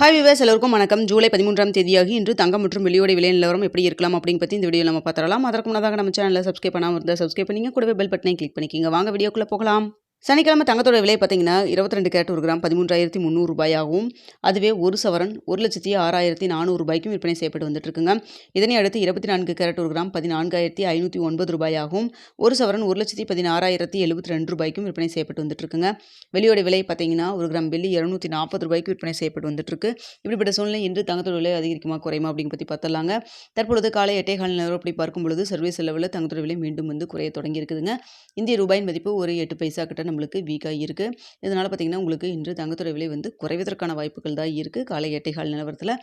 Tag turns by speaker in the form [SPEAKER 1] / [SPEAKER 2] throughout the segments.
[SPEAKER 1] Hi viewers, எல்லோருக்கும் வணக்கம். ஜூலை 13ஆம் தேதியாகி இன்று தங்கம் மற்றும் வெள்ளியோட விலை நிலவரம் எப்படி இருக்கலாம் அப்படின்னு பற்றி இந்த வீடியோ நம்ம பார்த்துடலாம். அதற்கு முன்னதாக நம்ம சேனலை சப்ஸ்கிரைப் பண்ணாமல் இருந்தால் சப்ஸ்கிரைப் பண்ணிங்க, கூடவே பெல் பட்டனை கிளிக் பண்ணிக்கிங்க. வாங்க வீடியோக்குள்ளே போகலாம். சனிக்கிழமை தங்கத்தோட விலை பார்த்தீங்கன்னா 22 கேரட் 1 கிராம் 13,300 ரூபாயாகவும், அதுவே ஒரு சவரன் 1,06,400 ரூபாய்க்கும் விற்பனை செய்யப்பட்டு வந்துட்டு இருக்குங்க. இதனை அடுத்து 24 கேரட் 1 கிராம் 14,509 ரூபாயாகவும், ஒரு சவரன் 1,16,072 ரூபாய்க்கும் விற்பனை செய்யப்பட்டு வந்துட்டு இருக்குங்க. வெள்ளியோட விலை பார்த்தீங்கன்னா 1 கிராம் வெள்ளி 240 ரூபாய்க்கு விற்பனை செய்யப்பட்டு வந்துட்டு இருக்கு. இப்படிப்பட்ட சூழ்நிலை இன்று தங்கத்தோட விலை அதிகரிக்குமா குறையுமா அப்படின்னு பற்றி பார்த்தலாங்க. தற்பொழுது காலை 8:15 நிலவரப்படி பார்க்கும் பொழுது சர்வீஸ் லெவலில் தங்கத்தோட விலை மீண்டும் குறைய தொடங்கி இருக்குதுங்க. இந்திய ரூபாயின் மதிப்பு ஒரு 8 பைசா கிட்ட நம்மளுக்கு வீக்காக இருக்குது. இதனால் பார்த்திங்கன்னா உங்களுக்கு இன்று தங்கத்தோட விலை குறைவதற்கான வாய்ப்புகள் தான் இருக்குது. காலை 8:15 நிலவரத்தில்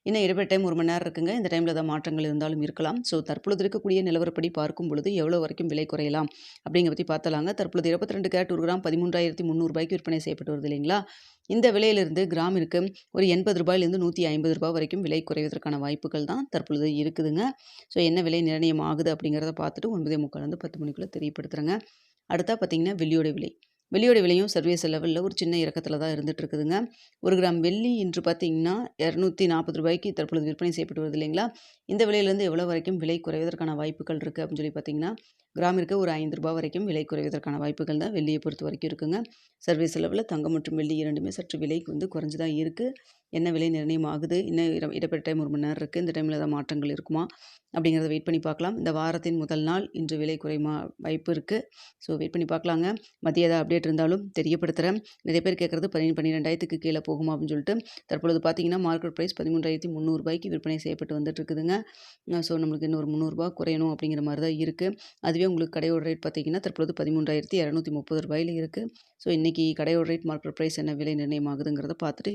[SPEAKER 1] இன்னும் இடைப்பட்ட டைம் 1 மணி நேரம் இருக்குங்க. இந்த டைமில் தான் மாற்றங்கள் இருந்தாலும் இருக்கலாம். ஸோ தற்பொழுது இருக்கக்கூடிய நிலவரப்படி பார்க்கும் பொழுது எவ்வளோ வரைக்கும் விலை குறையலாம் அப்படிங்கிற பற்றி பார்த்தலாங்க. தற்பொழுது 22 கேரட் 1 கிராம் 13,300 ரூபாய்க்கு விற்பனை செய்யப்பட்டு வருது இல்லைங்களா. இந்த விலையிலிருந்து கிராமிற்கு ஒரு 80 ரூபாயிலிருந்து 150 ரூபாய் வரைக்கும் விலை குறைவதற்கான வாய்ப்புகள் தான் தற்பொழுது இருக்குதுங்க. ஸோ என்ன விலை நிர்ணயம் ஆகுது அப்படிங்கிறத பார்த்துட்டு 9:45 10 மணிக்குள்ளே தெரியப்படுத்துகிறேங்க. அடுத்தா பார்த்தீங்கன்னா வெள்ளியோட விலையும் சர்வீஸ் லெவலில் ஒரு சின்ன இறக்கத்தில் தான் இருந்துட்டு இருக்குதுங்க. 1 கிராம் வெள்ளி இன்று பார்த்தீங்கன்னா 240 ரூபாய்க்கு தற்பொழுது விற்பனை செய்யப்பட்டு வருது இல்லைங்களா. இந்த விலையிலேருந்து எவ்வளோ வரைக்கும் விலை குறைவதற்கான வாய்ப்புகள் இருக்குது அப்படின்னு சொல்லி பார்த்தீங்கன்னா, கிராமிற்கு ஒரு 5 ரூபாய் வரைக்கும் விலை குறைவதற்கான வாய்ப்புகள் தான் வெள்ளியை பொறுத்த வரைக்கும் இருக்குங்க. சர்வீஸ் லெவலில் தங்கம் மற்றும் வெள்ளி இரண்டுமே சற்று விலை குறைஞ்சு தான் இருக்குது. என்ன விலை நிர்ணயம் ஆகுது, இன்னும் இடைப்பட்ட டைம் 1 மணி நேரம் இருக்குது. இந்த டைமில் ஏதாவது மாற்றங்கள் இருக்குமா அப்படிங்கிறத வெயிட் பண்ணி பார்க்கலாம். இந்த வாரத்தின் முதல் நாள் இன்று விலை குறையுமா வாய்ப்பு இருக்குது. ஸோ வெயிட் பண்ணி பார்க்கலாங்க. மதிய ஏதாவது அப்டேட் இருந்தாலும் தெரியப்படுத்துகிறேன். நிறைய பேர் கேட்குறது 12,000 கீழே போகுமா அப்படின்னு சொல்லிட்டு. தற்பொழுது பார்த்தீங்கன்னா மார்க்கெட் ப்ரைஸ் 13,300 ரூபாய்க்கு விற்பனை செய்யப்பட்டு வந்துட்டு இருக்குதுங்க. ஸோ நம்மளுக்கு இன்னும் ஒரு 300 ரூபா குறையணும் அப்படிங்கிற மாதிரி தான் இருக்குது. அதுவே உங்களுக்கு கடையோட ரேட் பார்த்தீங்கன்னா தற்பொழுது 13,230 ரூபாயில் இருக்குது. ஸோ இன்றைக்கி கடையோட ரேட் மார்க்கெட் ப்ரைஸ் என்ன விலை நிர்ணயம் ஆகுதுங்கிறத பார்த்துட்டு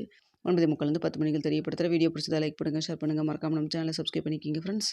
[SPEAKER 1] 9:45 10 மணிக்கு தெரியப்படுத்துகிற. வீடியோ பிடிச்சதா லைக் பண்ணுங்கள், ஷேர் பண்ணுங்கள், மறக்காமல் நம்ம சேனலை சப்ஸ்கிரைப் பண்ணிக்கிங்க ஃப்ரெண்ட்ஸ்.